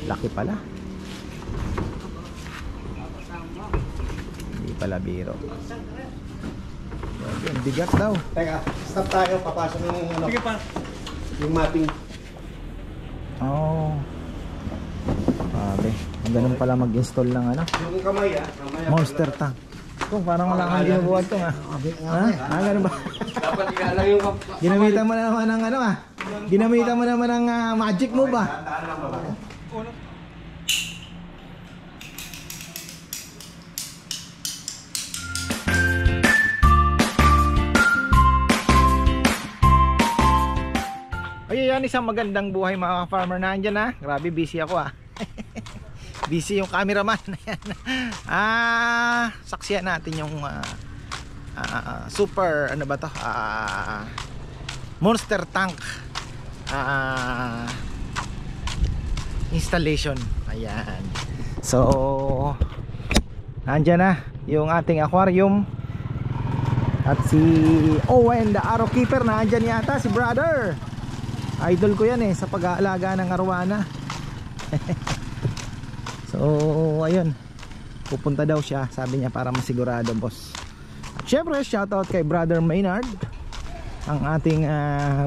Laki pala. Hindi pala biro. Yung bigat daw. Teka, stop tayo. Papasok yung ano. Sige pa. Yung mapping. Oh. Grabe. Ganun pala mag-install ng ano. Yung kamay Monster tank. Kung parang wala kang ginubuhat ko nga. Ha? Ganun ba? Dapat igalang yung Ginamitan mo naman ng ano ah. Ginamitan mo naman ng magic move ah. Ay, yan isang magandang buhay mga farmer na andyan na. Grabe busy ako ah. Busy yung cameraman. Saksiyan natin yung super ano ba to? Monster tank installation. Ayan. So andyan na yung ating aquarium. At si Owen the Arrow Keeper na andyan yata, si brother. Idol ko yan sa pag-aalaga ng arwana. So ayun, pupunta daw siya, sabi niya, para masigurado boss. At syempre shoutout kay brother Maynard, ang ating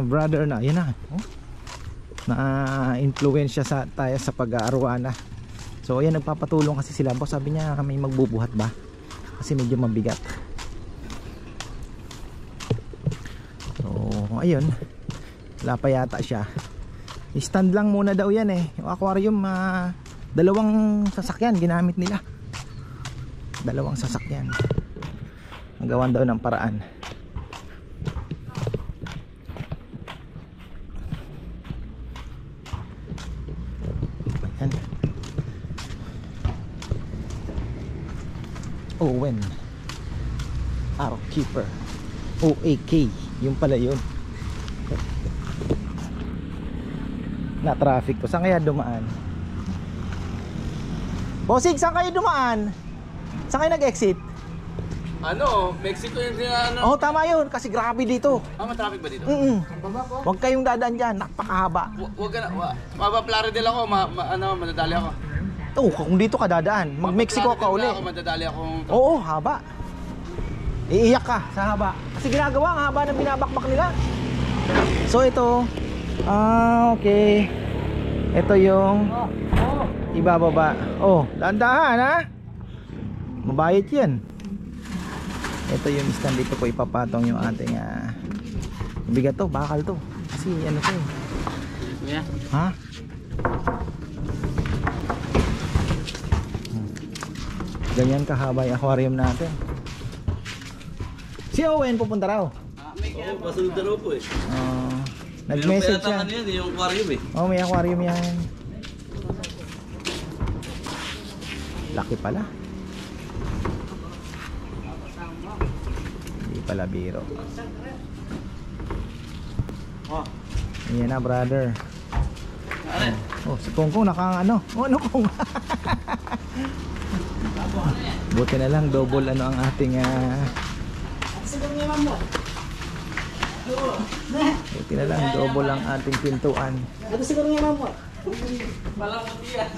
brother na yun na na influensya tayo sa pag-aarwana. So ayan, nagpapatulong kasi sila boss, sabi niya kami magbubuhat ba kasi medyo mabigat. So ayun, wala pa yata siya. I-stand lang muna daw yan yung aquarium. Dalawang sasakyan ginamit nila. Dalawang sasakyan. Nagawan daw ng paraan. Ayan. Owen Arrow Keeper, OAK. Yung pala yun. Na traffic ko. Saan kaya dumaan? Bossing, saan kayo dumaan? Saan kayo nag-exit? Ano, Mexico yung ano. Oh, tama yun. Kasi grabe dito. Matraffic ba dito? Huwag kayong dadaan dyan. Napakahaba. Huwag ka na. Mapa-Plaridel ako. Madadali ako. Oo, kung dito ka dadaan, mag-Mexico ka uli. Madadali akong... Oo, haba. Iiyak ka sa haba. Kasi ginagawa ang haba ng binabakbak nila. So ito, okay. Ito yung ibababa. Oh, dahan-dahan ha. Mabayad yan. Ito yung stand, dito ko ipapatong yung ating bigat to, bakal to. Kasi ano to ha? Ganyan kahaba yung aquarium natin. Si Owen pupunta raw. Oo, pasunod na raw po nag-message siya. Ano yan, yung aquarium Oh, may aquarium yan. Laki pala. Hindi pala biro. Yan na brother. Oh, si Kongkong ano Kong. Buti na lang double ano ang ating buti na lang double ang ating pintuan. Ito siguro nga mamo. Walang puti yan.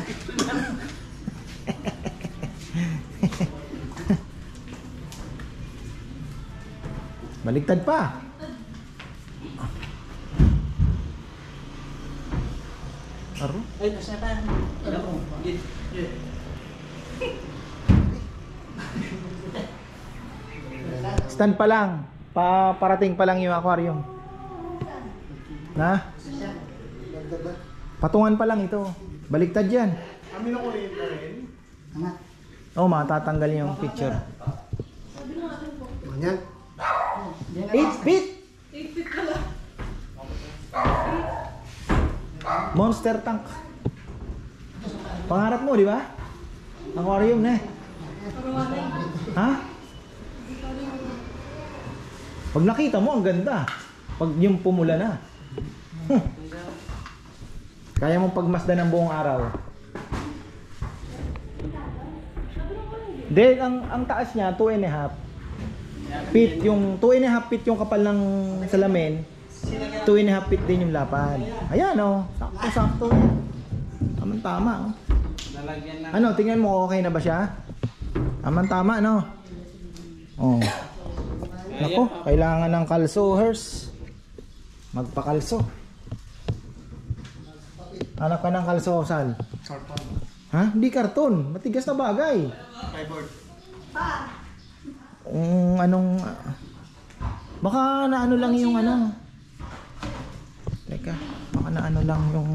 Baligtad pa. Aro? Ay, nasa pa. Stand pa lang. Parating pa lang yung aquarium. Na? Patungan pa lang ito. Baligtad yan. Amin ako rin pa rin. Oh, matatanggal yung picture. Ganyan. 8 feet. 8 feet pala. Monster tank. Pangarap mo, di ba? Aquarium na. Ha? Pag nakita mo, ang ganda. Pag yung pumula na. Kaya mong pagmasdan ng buong araw. Then, ang taas niya, 2.5 feet. Yung 2.5 feet yung kapal ng salamin. 2.5 feet din yung lapad. Ayan o. Sakto-sakto. tama. Oh. Lalagyan na. Ano, tingnan mo okay na ba siya? Tama, no? Oh. Nako, kailangan ng kalso, Hers. Magpakalso. Hanap ka ng kalso, Sal. Karton. Ha? Hindi karton. Matigas na bagay. Fiber. Anong... baka naano lang yung ano. Teka, baka naano lang yung...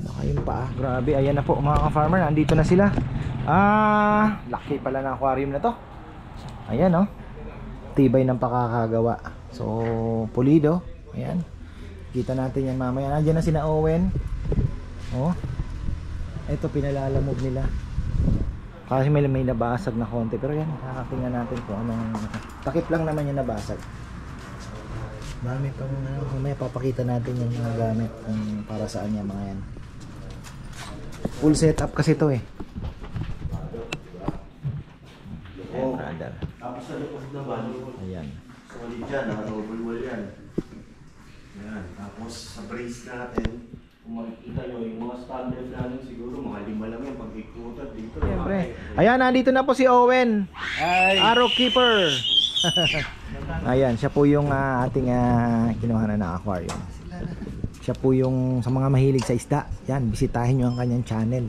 baka yung paa. Grabe, ayan na po mga ka-farmer. Nandito na sila. Laki pala ng aquarium na to. Ayan, oh. Tibay ng pakakagawa. So, pulido. Ayan. Kita natin yan mamaya. Nandiyan na sina Owen. Oh. Ito pinalalamog nila. Kasi may nabasag na konti. Pero yan, kakatingnan natin kung anong... takip lang naman yung nabasag. Dami pang mamaya papakita natin yung mga gamit kung para saan yan mga yan. Full setup kasi to eh. Ayan, brother. Tapos sa loob naman, Ayan. solid dyan, naka-double wall yan. Yan. Tapos sa brace natin, kung makikita nyo, yung mga standard natin siguro, mga 5 lang yan pag ikutan dito. Siyempre. Ayan, nandito na po si Owen. Arrow Keeper. Ayan, siya po yung ating kinuha na aquarium. Siya po yung sa mga mahilig sa isda. Yan, bisitahin nyo ang kanyang channel.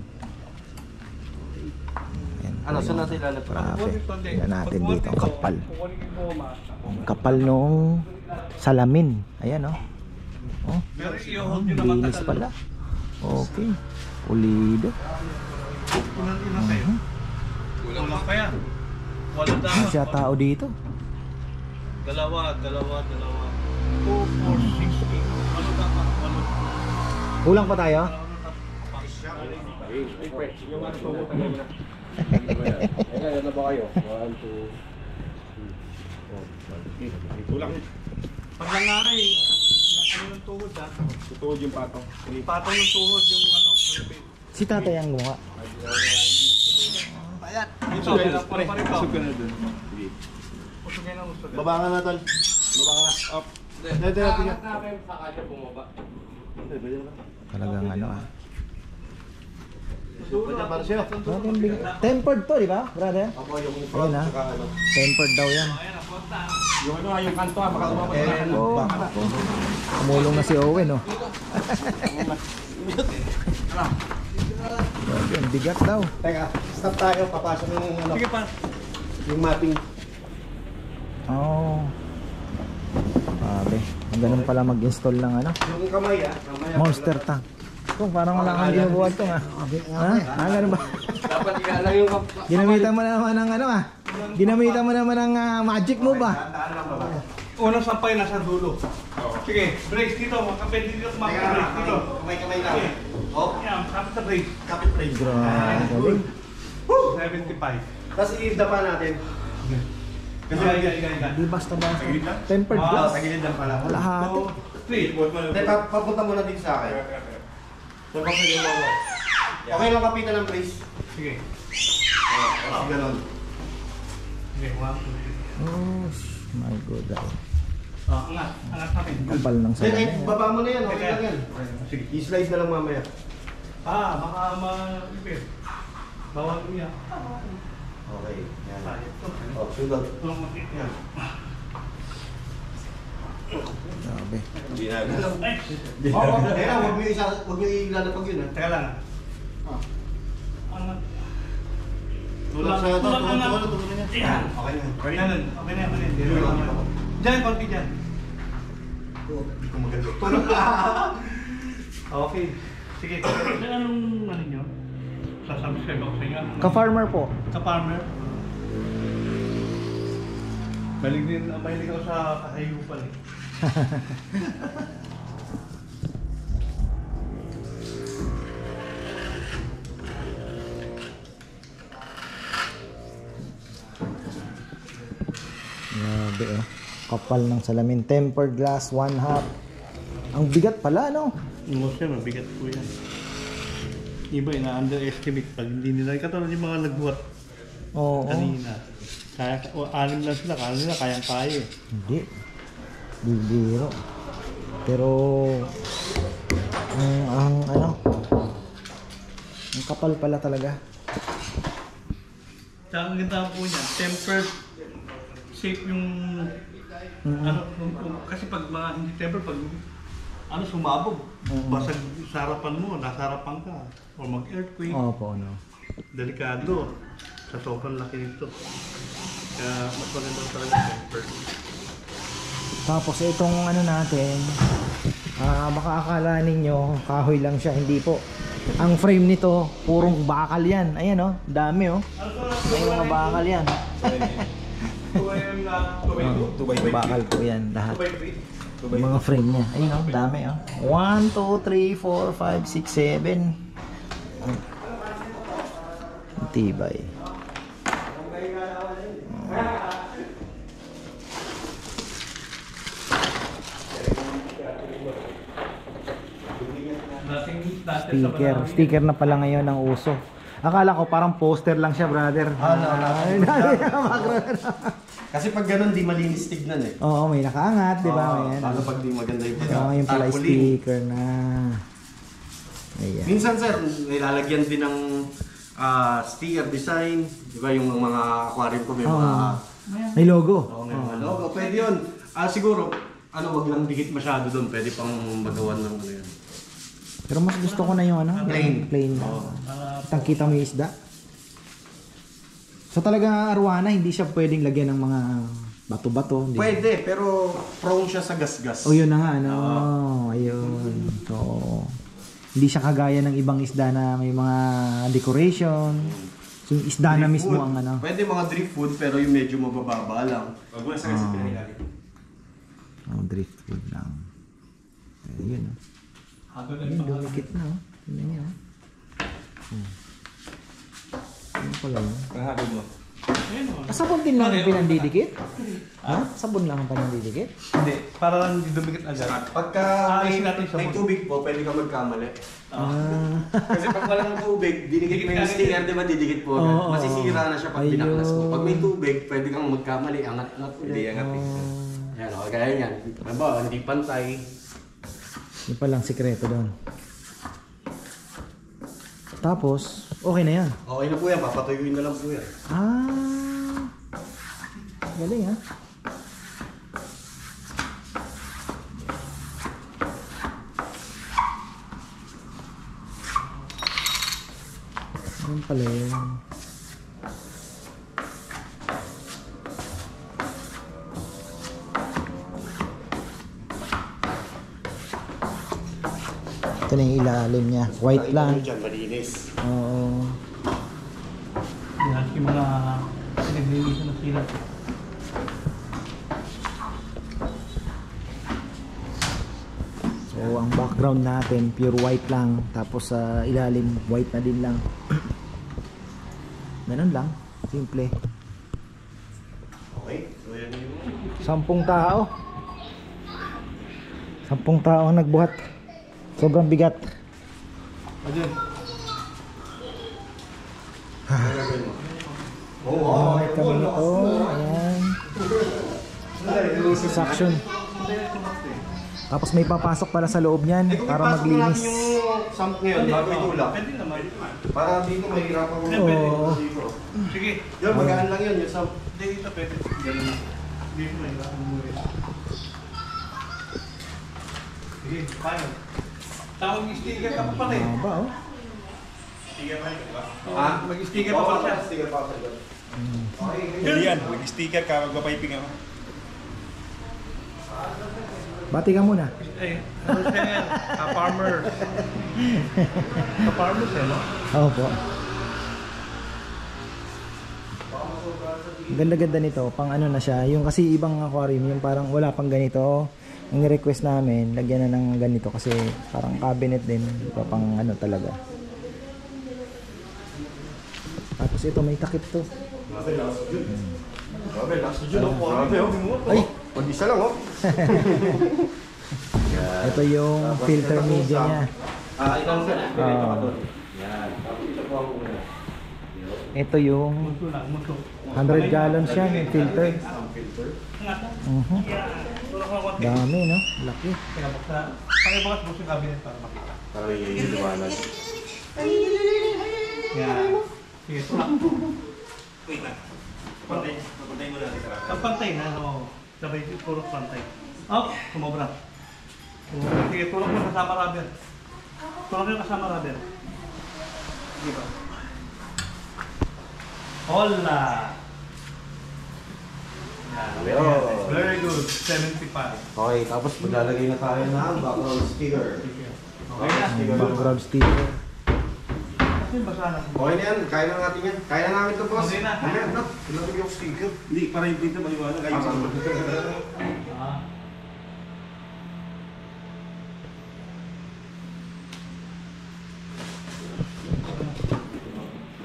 Ayan, Ano, saan natin lalapit? grabe. Tingnan natin dito ang kapal. Ang kapal nung salamin. Ayan, oh. Oh, linis pala. Okay. Pulido. Kulang pa yan. Wala daw. Ano siya tao dito? Dalawa. 2, 4, 6, 8. Ano dapat? Walo. Kulang pa tayo? Yung ano po mo tayo na. Ayan na ba kayo? 1, 2... Kulang. Pag nangyari, ano yung tuhod ha? Tutuhod yung patong. Patong yung tuhod yung ano. Si tatay ang gumawa. Dito, pa rin to. Usog ka na dun. Usugay na usugay. Babangan na tol. Babangan na. Up. Dito natin yan. Talagang ano Pwede para siya. Tempered to, di ba, brother? Ako yung Ayun front, ha. saka ano. Tempered daw yan. Yung ano yung kanto ha, baka lumabas na yan. Oh, ako. Kumulong na si Owen, oh. Grabe, ang bigat daw. Teka, stop tayo. Papasok yung ano. Sige pa. Yung mapping. Oh. Grabe. Ang ganun pala mag-install ng ano. Yung kamay Kamay. Monster tank. Kung parang wala kang ginubuhat to ha. Ha? Ganun ba? Dapat igalang yung Ginamitan mo naman ng ano ah. Ginamitan mo naman ng magic move ah. Unang sampay nasa dulo. Sige, brace dito. Makapit dito. Makapit dito. Kamay na. Sige. Oh, Yan, kapit sa brace. kapit brace. Grabe. Galing. 75. Tapos i-dapa natin. Kasi Iga. Di basta-basta. Tempered glass. tagilid lang pala. Kalahati. 3. Hindi, papunta muna din sa akin. So, kasi yung mga... Okay lang kapitan ng brace. Sige. Kasi ganon. Sige, 1, 2, 3. Oh, my God. Angat. Angat natin. Kapal ng Then, salamin. yan. baba mo na yan. Okay lang yan. Sige. I-slide na lang mamaya. Baka ma-repair. Bawal ko yan. Okay. Yan. Ito. Oh, sunod. Tulong mo dito. Yan. Grabe. Ay! Teka, huwag nyo ilalapag yun ha. Teka lang. Angat. Tulak sa ito. Tulak na yan. Yan. Okay na. Okay na nun. Okay na yan. Diyan, konti dyan. Hindi ko maganda. Tulog ka. Okay. Sige. Anong ano nyo? Sasubscribe ako sa inyo. Ka-farmer po. Sa farmer. Mahilig ako sa kahayupan eh. Grabe oh. Kapal ng salamin. Tempered glass, 1/2. Ang bigat pala, no? Most yan, mabigat po yan. Iba, ina-underestimate pag hindi nila. Katulad yung mga nagbuhat Oo. kanina. Kaya, 6 lang sila, kaya nila kayang-kaya eh. Hindi. Bibiro. Pero ang ano, ang kapal pala talaga. Tsaka ang ganda po niya, tempered, safe yung, ano, kasi pag mga hindi tempered, pag ano, sumabog, basag sa harapan mo, nasa harapan ka, or mag-earthquake, Opo, no. delikado, sa sobrang laki nito. Kaya mas maganda talaga tempered. Tapos itong ano natin, baka akala ninyo kahoy lang siya, hindi po. Ang frame nito, purong bakal yan. Ayan oh, dami oh. May mga bakal yan. Bakal po yan lahat. Yung mga frame niya. Ayun oh, dami oh. 1, 2, 3, 4, 5, 6, 7. Tibay. Sticker na pala ngayon ang uso. Akala ko parang poster lang siya, brother. Kasi pag ganun, di malinis tignan eh. Oo, may nakaangat, di ba? Paano pag di maganda yung Yung pala sticker na. Ayan. Minsan sir, nilalagyan din ng sticker design. Di ba yung mga aquarium ko may mga... May logo. may mga logo. Pwede yun. Siguro, wag lang dikit masyado doon. Pwede pang magawan ng ano yan. Pero mas gusto ko na yung ano, Plain. plain na. Kitang-kita mo yung isda. So talaga arwana, hindi siya pwedeng lagyan ng mga bato-bato. Pwede, pero prone siya sa gasgas. O yun na nga, ano. Ayun. So, hindi siya kagaya ng ibang isda na may mga decoration. So, yung isda na mismo ang ano. Pwede mga drift food, pero yung medyo mabababa lang. Wag mo na sa kasi pinailalim. Drift food lang. Ayun. Ayun, dumikit na. Tingnan niyo. Ano pala yun? Panghabog mo. Sabon din lang ang pinandidikit? Ha? Sabon lang ang pinandidikit? Hindi, para lang hindi dumikit agad. Pagka may tubig po, pwede ka magkamali. Kasi pag walang tubig, dinikit mo yung sticker, di ba didikit po agad. Masisira na siya pag binaklas mo. Pag may tubig, pwede kang magkamali, angat-angat ulit. Hindi, angat Ayan, kaya yan. Diba, hindi pantay. Yung palang sikreto doon. Tapos, okay na yan. Okay na po yan, papatuyuin na lang po yan. Galing ha. Ayun pala yun. Ito na yung ilalim niya. White lang. Diyan, malinis. Oo. Yan, yung mga pinaglilisan na sila. So ang background natin pure white lang, tapos sa ilalim white na din lang. Ganun lang, simple. Okay, so yan yung... 10 tao. 10 tao ang nagbuhat. Sobrang bigat. Ayun. Gamit kami nito. Ayan. Suction. Tapos may papasok pala sa loob niyan para maglinis. yung sump ngayon, bago itulak. Pwede naman. Para dito mahirapan mo. Oo. Sige. Yun, magaan lang yun, yung sump. Hindi ito pwede. Ganun na. Dito na yung sige, paano? Tawag sticker ka pa pala eh. Ba oh. Sticker pa yun ba? Mag-sticker pa pala siya. Sticker pa pala. Hindi yan, mag-sticker ka, magpapiping ako. Bati ka muna. Eh, ano siya yan? Ka-farmer. Ka-farmer siya, no? Oo po. Ganda-ganda nito, pang ano na siya. Yung kasi ibang aquarium, yung parang wala pang ganito. Ang request namin, lagyan na ng ganito kasi parang cabinet din, iba pang ano talaga. Tapos ito may takip to. Grabe, last June. Grabe, last June. Grabe, oh. Ay! Pag-isa lang, oh. Ito yung filter media niya. Ilang sir, pinito ka doon. Yan. Tapos ito po ang una. Ito yung Muso lang, muso. 100 gallons yan, yung filter. Mhm. Tulak lang konti. Dami, no? Laki. Kaya baka, pakibakas mo sa cabinet para makita. Para may iliwanag. Yan. Sige, tulak. Wait lang. Pantay mo natin sa Ang pantay na, oo. Sabay, tulak pantay. Oh, sumobra. Sige, tulak mo kasama rubber. Tulak mo kasama rubber. Sige ba? Hola! Yan. Oh. Very good. 75. Okay, tapos maglalagay na tayo ng background sticker. Okay na. Background sticker. Kasi basa na. Okay na yan, kaya na natin yan. Kaya na namin ito, boss. Okay na. Mamaya, no? Ilagay yung sticker. Hindi, para yung dito maliwanag. Ayun sa Ah.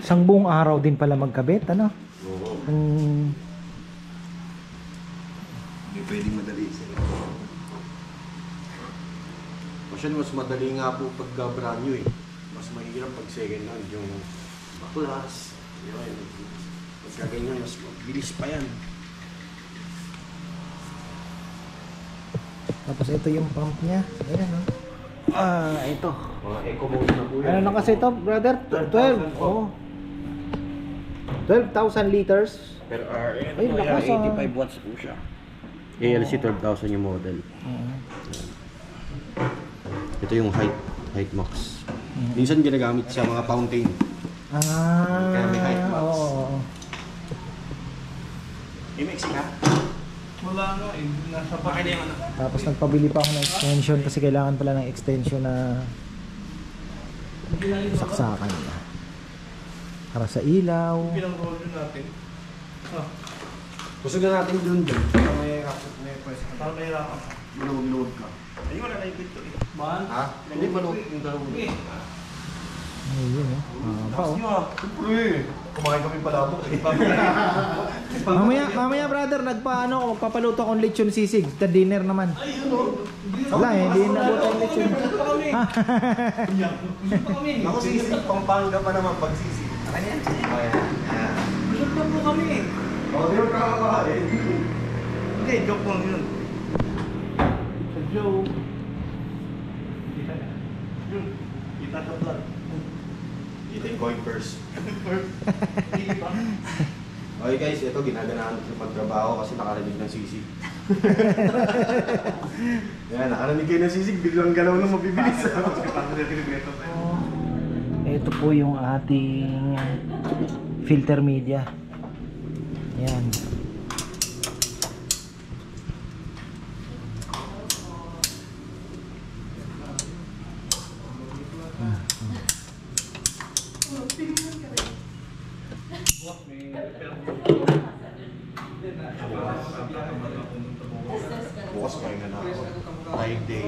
Isang buong araw din pala magkabit, ano? Oo. Hindi pwedeng madali. Kasi mas madali nga po pag brand new eh. Mas mahirap pag second hand yung baklas. Yun. Pagka ganyan, mas mabilis pa yan. Tapos ito yung pump niya. Ayan, no? Ito. Mga eco mode na po yan. Ano na kasi ito, brother? 12. Oo. 12,000 liters. Per hour. Ay, lakas, 85 watts po siya. ALC 12,000 yung model. Ito yung height max. Minsan ginagamit sa mga fountain. Kaya may height max. Oo. MX ka? Wala nga eh. Nasa bakit yung ano? Tapos nagpabili pa ako ng extension kasi kailangan pala ng extension na saksakan niya. Para sa ilaw. Pinang-roll yun natin. Ah, Gusto na natin dun. Para may pwede. para mahirapan. Maluwag-luwag ka. Ayun, wala na yung dito eh. Man? Ha? Hindi maluwag yung dalawang. Sige. Ayun, oh. Pa, oh. Siyempre, kumain kami palabok eh. Mamaya brother, magpaano ako, magpapaluto akong lechon sisig. Sa dinner naman. Wala eh, hindi nabuto ang lechon. Ako sisig, Pampanga pa naman pag sisig. Ano yan? Busog na po kami eh. Oo, di mo kakakain. Hindi, joke lang yun. Sa joke. Yun, kita sa vlog. Ito yung coin purse. Hindi ba? Okay guys, ito ginaganahan ko sa pagtrabaho kasi nakarinig ng sisig. Yan, nakarinig kayo ng sisig, biglang galaw ng mabibilis. Ito po yung ating filter media. Yan. Bukas pahinga na ako. Friday.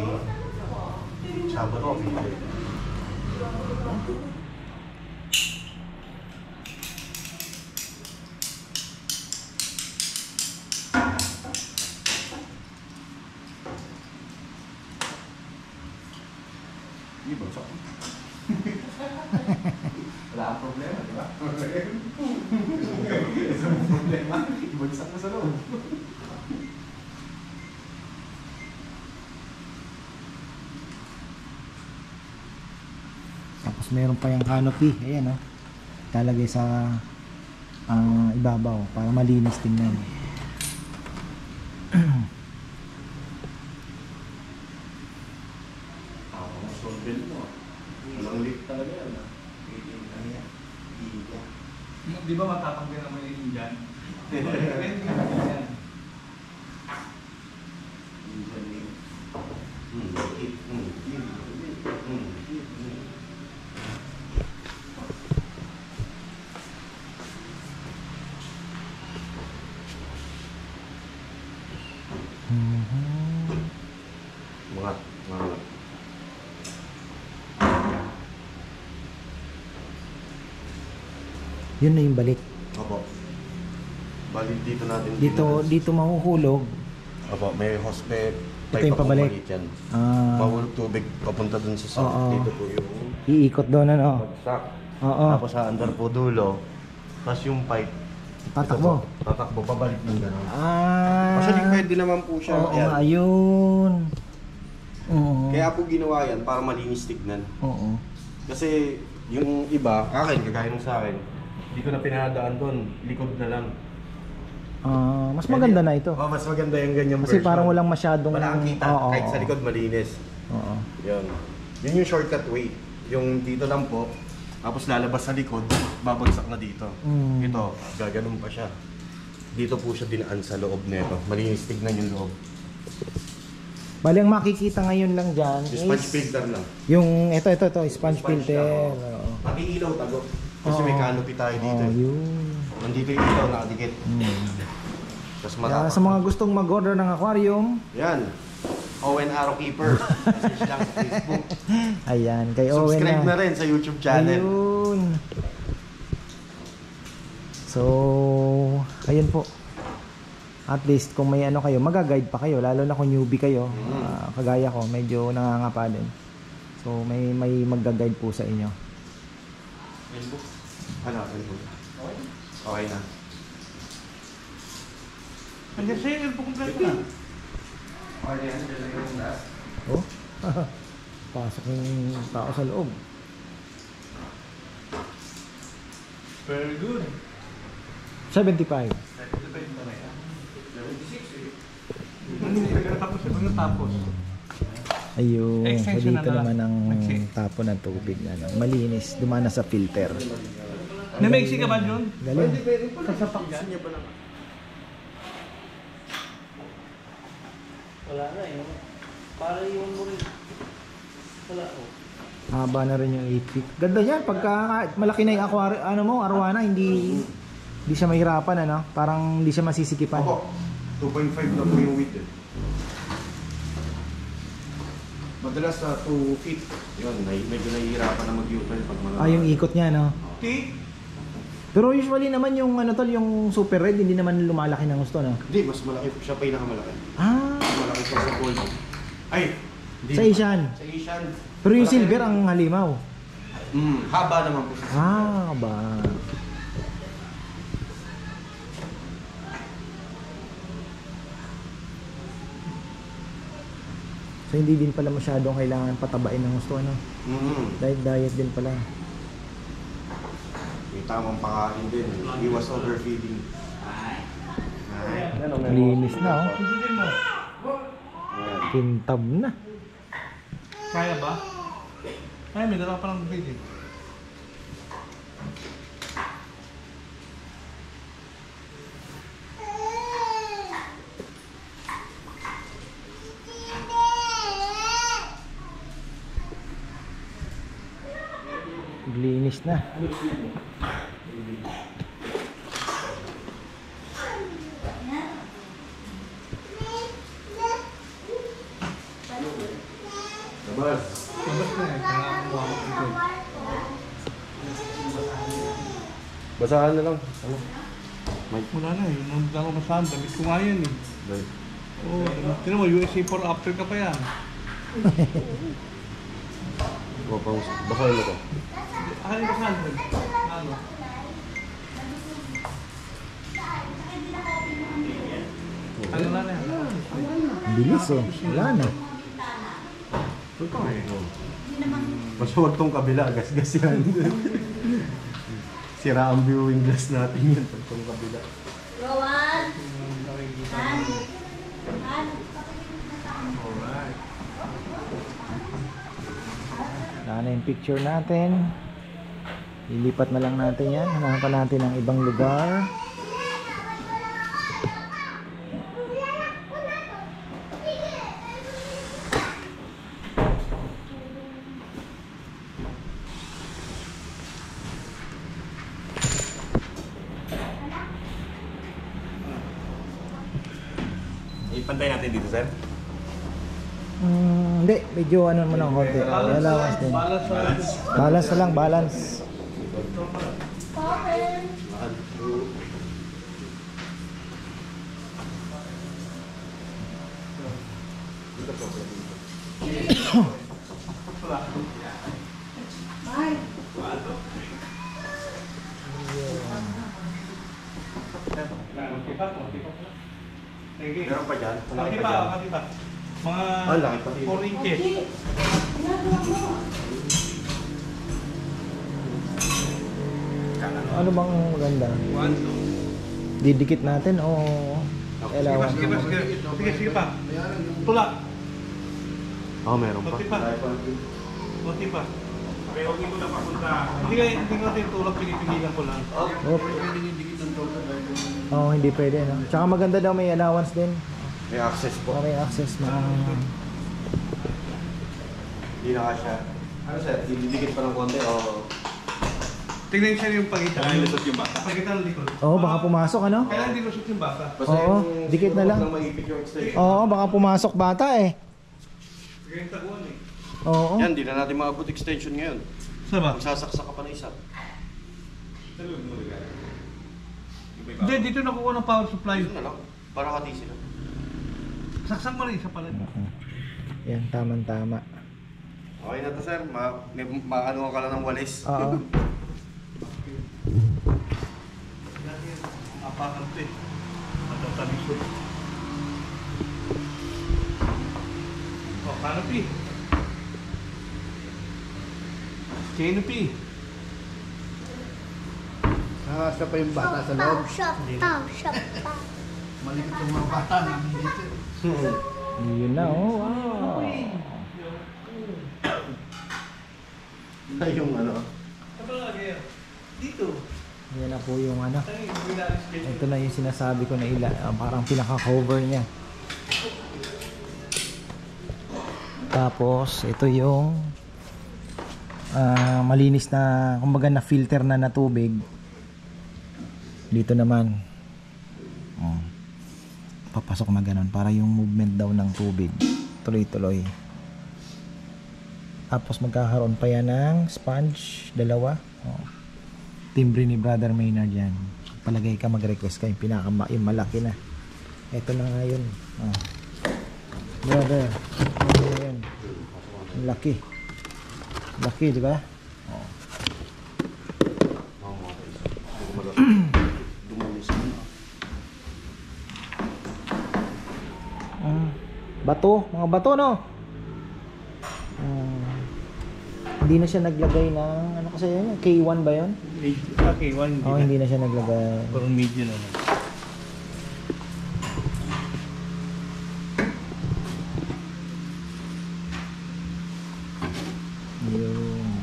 Sabado, Friday. Hindi ba? Wala kang problema, di ba? Isang problema, ibagsak mo sa loob. Tapos meron pa yung canopy. Ayan, oh. Talagay sa ibabaw para malinis tingnan. Solvent mo. Walang leak talaga yan. Di ba matatanggal naman yung Indian? Mga Yun na yung balik. Opo. Bali dito natin. Dito mahuhulog. Opo, may hospital. Ito yung pabalik. Mahulog tubig papunta dun sa sump. Oo. Dito po yung Iikot doon, ano? bagsak. Oo. Tapos sa under po dulo, Tapos yung pipe, Tatakbo. tatakbo, pabalik ng gano'n. Ah. Actually, pwede naman po siya. Oo, Ayan. ayun. Oo. Kaya po ginawa yan para malinis tignan. Oo. Kasi yung iba, akin, kagaya nung sa akin, hindi ko na pinadaan doon, likod na lang. Ah, mas maganda na ito. Oh, mas maganda yung ganyang Kasi version. parang walang masyadong Wala kang kita, Oo, kahit oo. sa likod malinis. Oo. Yun. Yun yung shortcut way. Yung dito lang po, tapos lalabas sa likod, babagsak na dito. Mm. Ito, gaganon pa siya. Dito po siya dinaan sa loob nito. Malinis tignan yung loob. Bali ang makikita ngayon lang dyan Yung is sponge filter lang. yung ito, sponge Sponge filter. lang, Oo. Pati ilaw tago. Kasi may Oo. canopy tayo dito. Oo, eh. yun. Nandito yung ilaw nakadikit. Tapos Kaya sa mga gustong mag-order ng aquarium, Yan. Owen Arrow Keeper. Message lang sa Facebook. ayan, kay Owen Subscribe na rin sa YouTube channel. Ayun. So, ayun po. At least kung may ano kayo, magaguide pa kayo, lalo na kung newbie kayo. Kagaya ko, medyo nangangapa din. So, may magga-guide po sa inyo. Ano? Okay na. Nandiyan sa'yo, elbow kompleto na. Oh. Pasok yung tao sa loob. Very good. 75. Tapos. Ayun. So Extension dito na lang. naman ang Maiksi. tapo ng tubig na ano, malinis, dumana sa filter. Namaiksi ka ba, John? Galing. Wala na eh. Para yung mo rin. Wala oh. Haba na rin yung 8 feet. Ganda yan. Pagka malaki na yung aquarium, ano mo, arwana, hindi siya mahirapan, ano? Parang hindi siya masisikipan. Opo. 2.5 na po yung width eh. Madalas sa 2 feet. Yun, medyo nahihirapan na mag-U-turn pag mga... Ah, yung ikot niya, no? T? Pero usually naman yung ano tol, yung super red, hindi naman lumalaki ng gusto, no? Hindi, mas malaki po siya, pinakamalaki. Ah, Mas malaki pa sa gold. Ay! Hindi. sa Asian. Sa Asian. Pero yung Malaki silver rin. ang halimaw. Haba naman po siya. Ah, ba. So hindi din pala masyadong kailangan patabain ng gusto, ano? Diet din pala. May tamang pakain din. Iwas overfeeding. Linis na, oh. Susundin mo. Kintab na. Kaya ba? Ay, may dalawa pa ng bibig. Linis na. Labas. Mabas na eh. Kaya kuha ko ito. Basahan na lang. Wala na eh. Nung ako masahan, damit ko nga yan eh. Dahil. Oo. Tinan mo, USA for after ka pa yan. Basahin mo ko. Akin yung masahan din. Ano? Ano na yan? Bilis, oh. Wala na. Basta huwag tong kabila, gas-gas yan. Sira ang viewing glass natin yan pag tong kabila. Rowan! Han! Han! Wala na yung picture natin. Ilipat na lang natin yan. Hanahan pa natin ang ibang lugar. Ipantay natin dito, sir. Hindi, medyo ano mo lang konti. Alawas din. Balance na lang, balance. Sige. Meron pa dyan? Wala Laki pa pa, dyan. laki pa. Mga Laki pa dito. 4 inches. Ginagawa mo. Ano bang maganda? 1, 2. Didikit natin o Sige elawan? sige pa. Tulak. Meron pa. Konti pa. Konti pa. Pero hindi ko na papunta. Hindi ko natin tulak, pinipigilan ko lang. Oo, hindi pwede, no? Tsaka maganda daw may allowance din. May access po. May access na... Hindi na kasya. Ano sir? Didikit pa ng konti o... Tingnan niyo sir yung pagitan. Kailangan ilusot yung bata. Pagitan ng likod. Oo, baka pumasok, ano? Kailangan di lusot yung bata. Basta Oo, yung dikit na siguro lang. huwag maipit yung extension. Oo, baka pumasok bata eh. Sige yung taguan eh. Oo. Yan, di na natin maabot extension ngayon. Saan ba? Magsasaksak ka pa na isa. Hindi, dito nakuha ng power supply. Yun na lang. Para katisi lang. Saksak mo rin isa pala. Yan, tama-tama. Okay na to sir. Maano ka lang ng walis. Oo. Apakan ito eh. Matatalisod. Canopy. Canopy. Nakasya pa yung bata sa loob. Shop. Malikot yung mga bata namin dito. Yun na, oh. Wow. Yung ano. Ano ba lagi yan? Dito. Yan na po yung ano. Ay, bilalis kayo. Ito na yung sinasabi ko na parang pinaka-cover niya. Tapos, ito yung malinis na, kumbaga na filter na tubig. Dito naman. Papasok na ganun para yung movement daw ng tubig tuloy-tuloy. Tapos magkakaroon pa yan ng sponge, dalawa. Timbre ni Brother Maynard yan. Palagay ka, mag-request ka yung malaki na. Ito na nga yun. Brother, ano yun? Ang laki. Laki, di ba? Bato, mga bato, no? Hindi na siya naglagay ng ano kasi yun, K1 ba yun? Okay, one. Oo, hindi na siya naglagay. Parang medium na lang. Yun.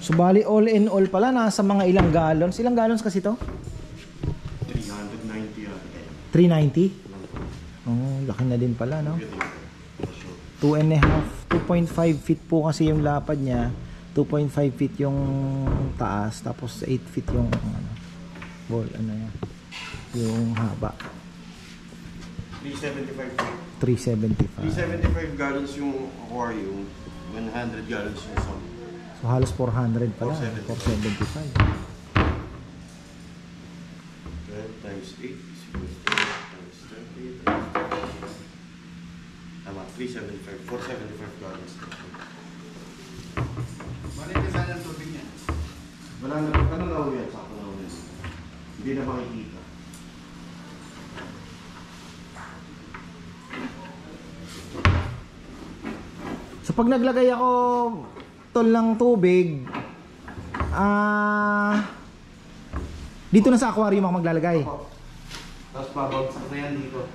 So bali all in all pala nasa mga ilang gallons. Ilang gallons kasi to? 390 yata. 390? Oh, laki na din pala, no? 2.5 feet po kasi yung lapad niya. 2.5 feet yung taas, tapos 8 feet yung ano, ball, ano yan, yung haba. 375. 375. 375 gallons yung aquarium, 100 gallons yung sump. So halos 400 pala. 475. 475. 12 times 8 times 30 times 30. Tama, 375. 475 gallons. Balik ka sana ang tubig niya. Wala na, ano na ho yan? Sakto na ho yan. Hindi na makikita. So pag naglagay ako tol ng tubig, dito na sa aquarium ako maglalagay. Tapos babagsak na yan dito.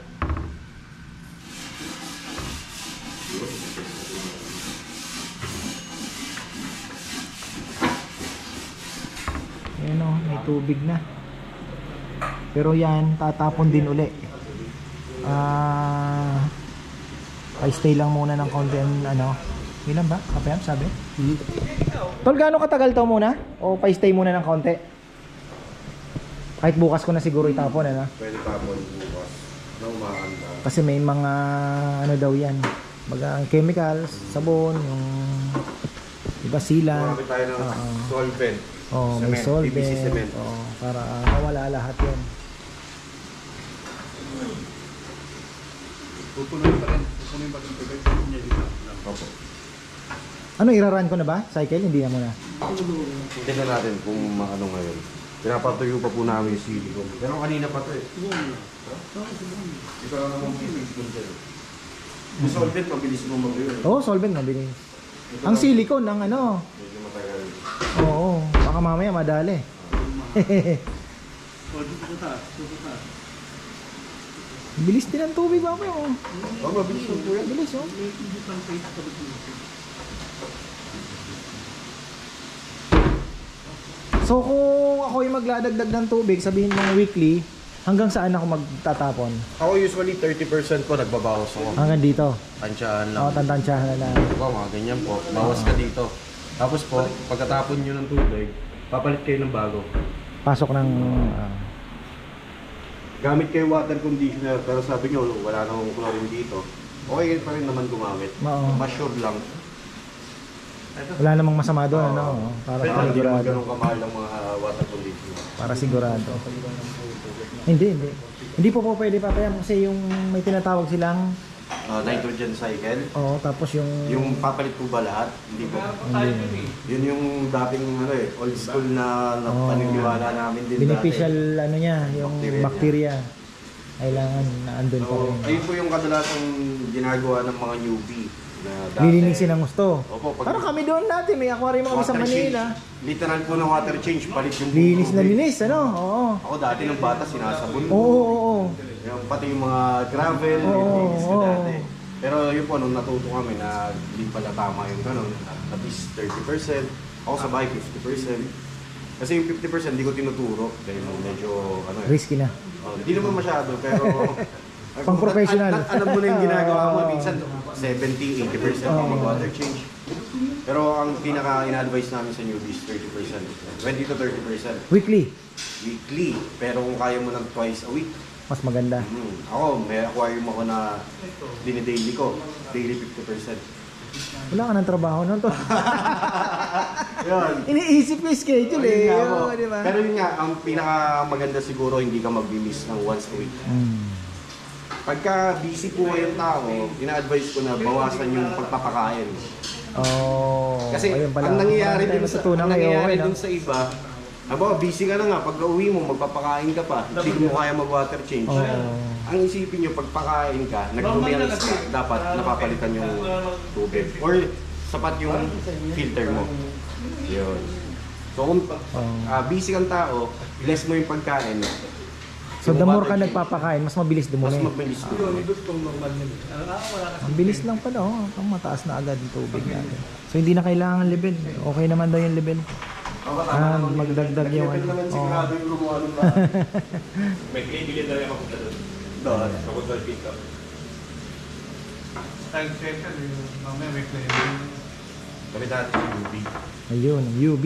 Ayan o, may tubig na. Pero yan, tatapon din uli. I-stay lang muna ng konti, ano. Ilan ba? Kapayam, sabi? Tol, gaano katagal to muna? O pa-stay muna ng konti? Kahit bukas ko na siguro itapon, ano? Pwede tapon bukas. Na umakanda. Kasi may mga, ano daw yan, Baga ang chemicals, sabon, yung iba sealant. Marami tayo ng solvent. Oh, may Cement, solvent. PVC cement. Oh, para mawala lahat 'yan. Pupunuin pa rin tubig. Opo. Ano, iraran ko na ba? Cycle? Hindi na muna. Tingnan natin kung ano ngayon. Pinapatuyo pa po namin yung silicone. Pero kanina pa to eh. Ito lang naman silicone dyan. Yung solvent, mabilis mo mag-yun. Oo, solvent mabilis. Ang silicone, ang ano. Medyo matagal. Oo, baka mamaya madali. Bilis din ang tubig ba oh. Oh, mabilis mo po yan. Bilis oh. So kung ako yung magladagdag ng tubig, sabihin mong weekly, hanggang saan ako magtatapon? Ako usually 30% po nagbabawas ako. Hanggang dito. Tansyahan lang. Oo, tantansyahan na lang. Diba, mga ganyan po. Bawas ka dito. Tapos po, pagkatapon nyo ng tubig, papalit kayo ng bago. Pasok ng... Gamit kayo water conditioner, pero sabi nyo, wala namang chlorine dito. Okay pa rin naman gumamit. Oo. Mas sure lang. Wala namang masama doon, ano? Para Pero hindi naman sigurado. ganun kamahal ang mga water conditioner. Para sigurado. Hindi. Hindi po pwede papayam kasi yung may tinatawag silang... Nitrogen cycle. Oo, tapos yung... Yung papalit po ba lahat? Hindi po. Hindi. Yun yung dating old school na paniniwala namin din Beneficial dati. ano niya, yung bacteria. Kailangan na andun pa So, rin. ayun po yung kadalasang ginagawa ng mga newbie. Na dati, Lilinisin ang gusto. Opo, pag Parang kami doon natin, may aquarium kami sa water Manila. change. Literal po na water change, palit yung Linis na tubig. linis, ano? Oo. Ako dati ng bata sinasabon ko. Oo. Yung pati yung mga gravel, nilinis ko dati. Pero yun po, nung natuto kami na hindi pala tama yung gano'n, at least 30%. Ako sa bahay, 50%. Kasi yung 50% hindi ko tinuturo dahil medyo Risky na. hindi naman masyado, pero Pang professional. Alam mo na yung ginagawa mo, minsan 70-80% pang mag-water change. Pero ang pinaka ina-advise namin sa newbies, 30%. 20 to 30%. Weekly. Weekly. Pero kung kaya mo ng twice a week, Mas maganda. Ako, may aquarium ako na dinidaily ko. Daily 50%. Wala ka ng trabaho nun to. Yun. Iniisip ko yung schedule eh. Ayun nga po. Oo, di ba? Pero yun nga, ang pinaka maganda siguro, hindi ka mag-miss ng once a week. Pagka busy po yung tao, ina-advise ko na bawasan yung pagpapakain. Kasi ayun pala. ang nangyayari Tayo dun sa, matutunan ngayon, no? dun sa iba, busy ka na nga, pag uwi mo, magpapakain ka pa, hindi mo kaya mag-water change. Ang isipin nyo, pagpakain ka, nagdumihan dapat napapalitan yung tubig. Or sapat yung filter mo. Yun. So kung busy kang tao, less mo yung pagkain. So the more ka nagpapakain, mas mabilis Mas dumumi. mabilis mo. Ang bilis lang pala, oh. Ang mataas na agad yung tubig natin. So hindi na kailangan level. Okay naman daw yung level. Magdagdag yung ano. Sigurado yung gumawa ng bahay. May pinibili na rin ako doon. Doon. Kapag doon pick up. Time checker, mamaya may claim. Kami dati yung UV. Ayun, UV.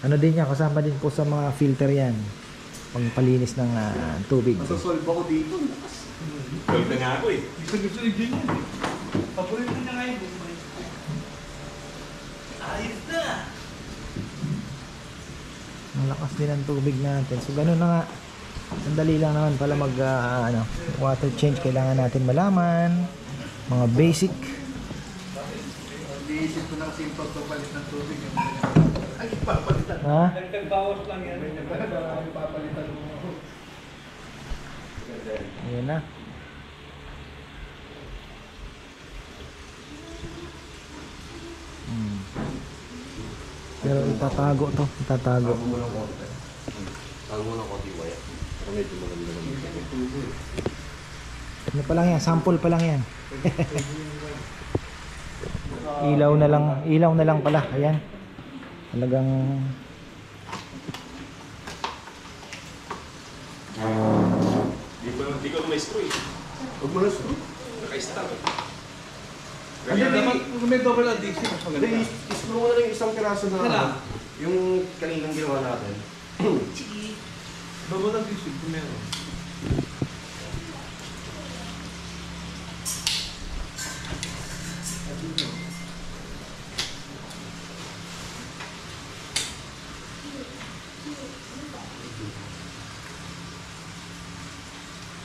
Ano din yan, kasama din po sa mga filter yan. Pangpalinis ng tubig. Masasolve ako dito. Gold na nga ako eh. Gusto ni Jin yan. Paborito niya nga yung bumay. Ayos na! Ang lakas din ang tubig natin. So ganun na nga. Sandali lang naman pala mag water change. Kailangan natin malaman. Mga basic. Iisip ko na kasi yung pagpapalit ng tubig. Ay, papalitan. Ha? Nagbawas lang yan. Papalitan mo ako. Ayan na. Pero itatago to. Itatago. Tago mo ng konti. Tago mo ng konti wire. Pero medyo maganda naman. Ano pa lang yan? Sample pa lang yan. Ilaw na lang pala. Ayan. Talagang Di ko may screw eh. Huwag mo na screw. Naka-stop. Hindi naman, kung may double addiction, mas maganda. Hindi, screw mo na lang yung isang piraso na Kailan? yung kaninang ginawa natin. Double addiction, kung meron.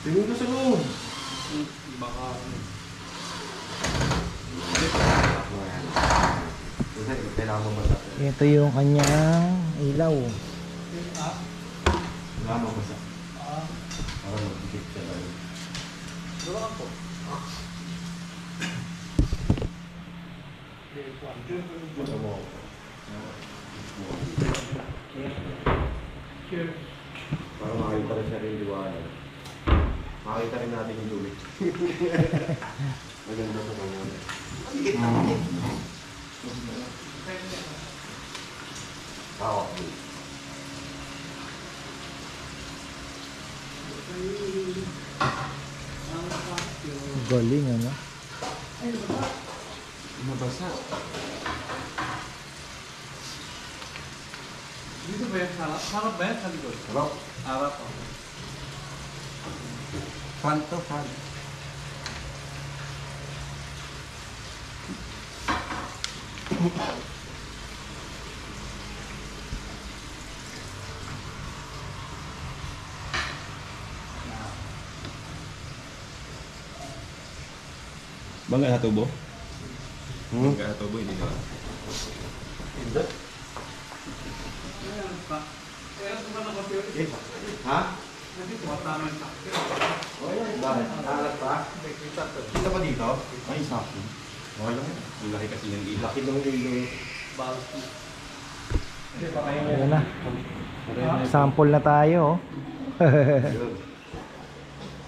Tingin ko sa loob. Baka... Kailangan mo basa. Ito yung kanyang ilaw. Kailangan mo basa. Para mag-dikit siya tayo. Para makita rin siya rin liwanag. Makita rin natin yung tubig. Maganda sa kanya. Dikit na. Tawa. Galing ano. Mabasa. Dito ba yan? Harap ba yan? Sa likod? Harap. Harap. Front to front. Bangga hatubo? Hmm? Bangga hatubo, hindi ba? Hindi. Ha? Bakit? Alat pa? Kita pa dito? Ay, sakto. Okay lang. Ang laki kasi ng ilaw. Laki ng ilo. Ayan na. Sample na tayo.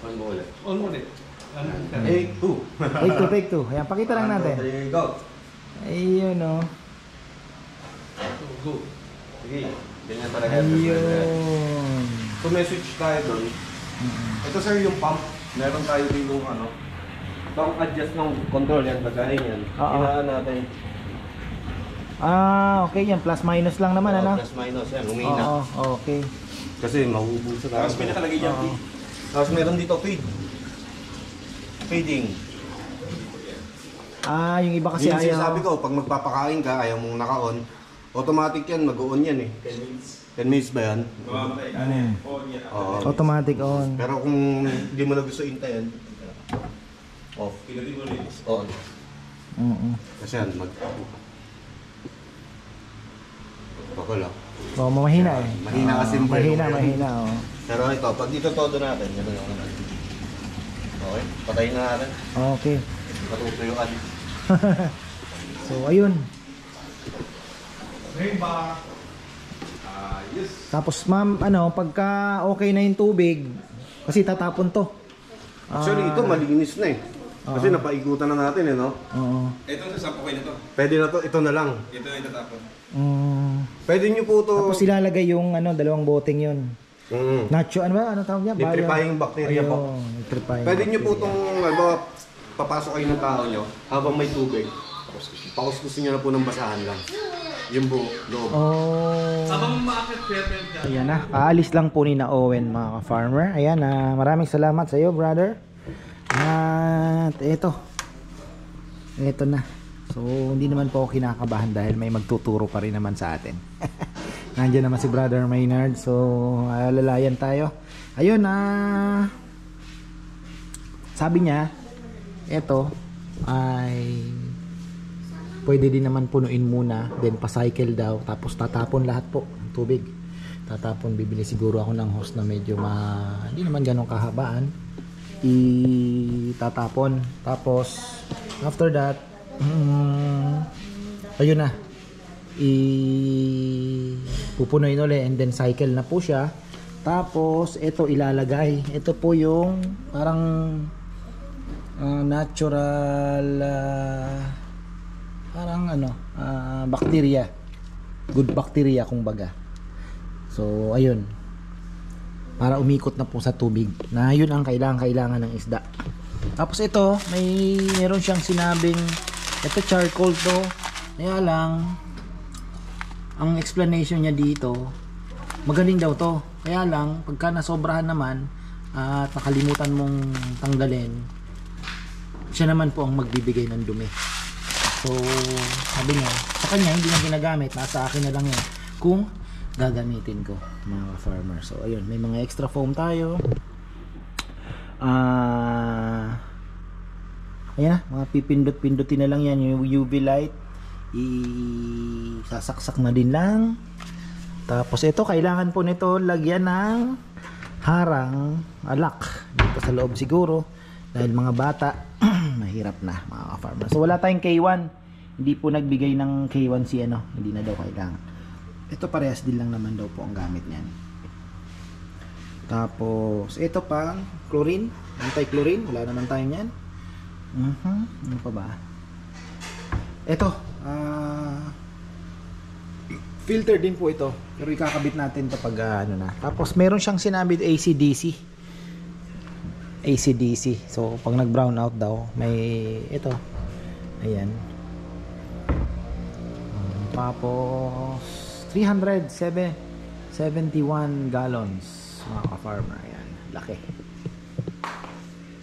Saan mo ulit? On mo ulit. Take two. Take two. Ayan, pakita lang natin. There you go. Ayun o. Go. Sige. Ganyan talaga. Ayun. Kung may switch tayo doon, ito sir yung pump. Meron tayo din yung ano. Pang adjust ng control yan. Pagkain yan. Oo. Hinaan natin. Okay yan. Plus minus lang naman ano. Plus minus yan. Humina. Oo, okay. Kasi mauubusan tayo. Tapos may nakalagay dyan. Oo. Tapos meron dito feed. Feeding. Yung iba kasi Kasi ayaw. sabi ko, pag magpapakain ka, ayaw mong naka-on, automatic yan, mag-on yan eh. 10 minutes ba yan? Mamamatay. Ano yan? Oo, yan. Oo. Automatic on. Pero kung hindi mo na gusto hintayin, off. Pinutin mo rin. On. Kasi yan, bakal ah. Mahina eh. Mahina kasi yung Mahina oh. Pero ito, pag dito todo natin, yan lang naman. Okay, patayin na natin. Okay. Patutuyuan. So ayun. Rainbow. Yes. Tapos ma'am, pagka okay na yung tubig, kasi tatapon to. Actually, ito malinis na eh. Kasi napaikutan na natin eh, no? Oo. Ito, sampo kayo na to. Pwede na to, ito na lang. Ito yung tatapon. Pwede nyo po to... Tapos ilalagay yung dalawang boteng yun. Nacho, ano ba? Ano tawag niya? Nitrifying bacteria po. Nitrifying. Pwede nyo po itong, papasok kayo ng tao nyo habang may tubig. Pakuskusin nyo na po ng basahan lang. Yung buo, loob. Habang umaakit pwede dyan. Ayan na, aalis lang po ni na Owen mga ka-farmer. Ayan na, maraming salamat sa iyo brother. At ito na. So hindi naman po ako kinakabahan dahil may magtuturo pa rin naman sa atin. Nandiyan naman si brother Maynard. So alalayan tayo. Ayun sabi niya ito ay pwede din naman punuin muna, then pa-cycle daw, tapos tatapon lahat po ng tubig. Tatapon, bibili siguro ako ng hose na medyo hindi naman ganong kahabaan. Itatapon. Tapos after that, ayun na. Pupunuin ulit and then cycle na po siya. Tapos ito ilalagay. Ito po yung parang natural parang bacteria, good bacteria kung baga. So ayun, para umikot na po sa tubig, na yun ang kailangan ng isda. Tapos ito, meron siyang sinabing ito charcoal to, kaya lang ang explanation niya dito, magaling daw to, kaya lang pagka nasobrahan naman at nakalimutan mong tanggalin, siya naman po ang magbibigay ng dumi. So, sabi niya, sa kanya hindi na ginagamit, nasa akin na lang yan kung gagamitin ko, mga farmer. So, ayun, may mga extra foam tayo. Ayan na, mga pipindot-pindutin na lang yan. Yung UV light, sasaksak na din lang. Tapos ito, kailangan po nito lagyan ng harang alak dito sa loob siguro. Dahil mga bata, mahirap na mga ka-farmer. So wala tayong K1. Hindi po nagbigay ng K1 si ano. Hindi na daw kailangan. Ito parehas din lang naman daw po ang gamit niyan. Tapos ito pang chlorine, anti-chlorine. Wala naman tayo niyan. Ano pa ba? Ito, filter din po ito. Pero ikakabit natin ito pag ano na. Tapos meron siyang sinabi AC/DC. AC/DC. So pag nag-brown out daw, may ito. Ayan. Tapos 371 gallons mga ka-farmer. Ayan, laki.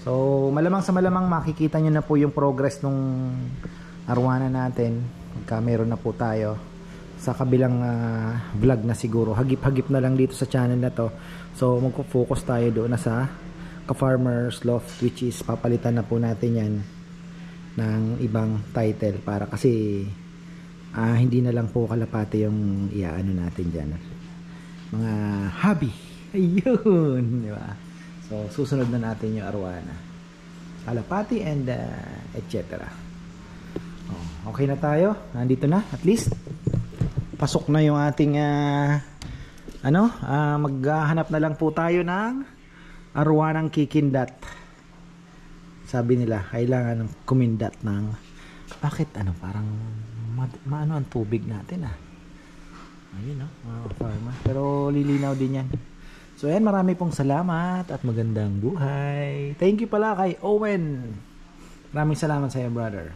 So malamang sa malamang makikita nyo na po yung progress nung arwana natin pagka meron na po tayo sa kabilang vlog na siguro. Hagip-hagip na lang dito sa channel na to. So magpo-focus tayo doon na sa Ka-Farmer's Loft, which is papalitan na po natin yan ng ibang title para kasi hindi na lang po kalapati yung iaano natin dyan, mga hobby. Ayun, di ba? So susunod na natin yung arwana, kalapati and etc. Okay na tayo, nandito na, at least pasok na yung ating maghahanap na lang po tayo ng arwanang kikindat. Sabi nila kailangan ng kumindat ng bakit parang maano ang tubig natin ayun mga farmer, pero lilinaw din yan. So ayan, marami pong salamat at magandang buhay. Thank you pala kay Owen, maraming salamat sa iyo brother.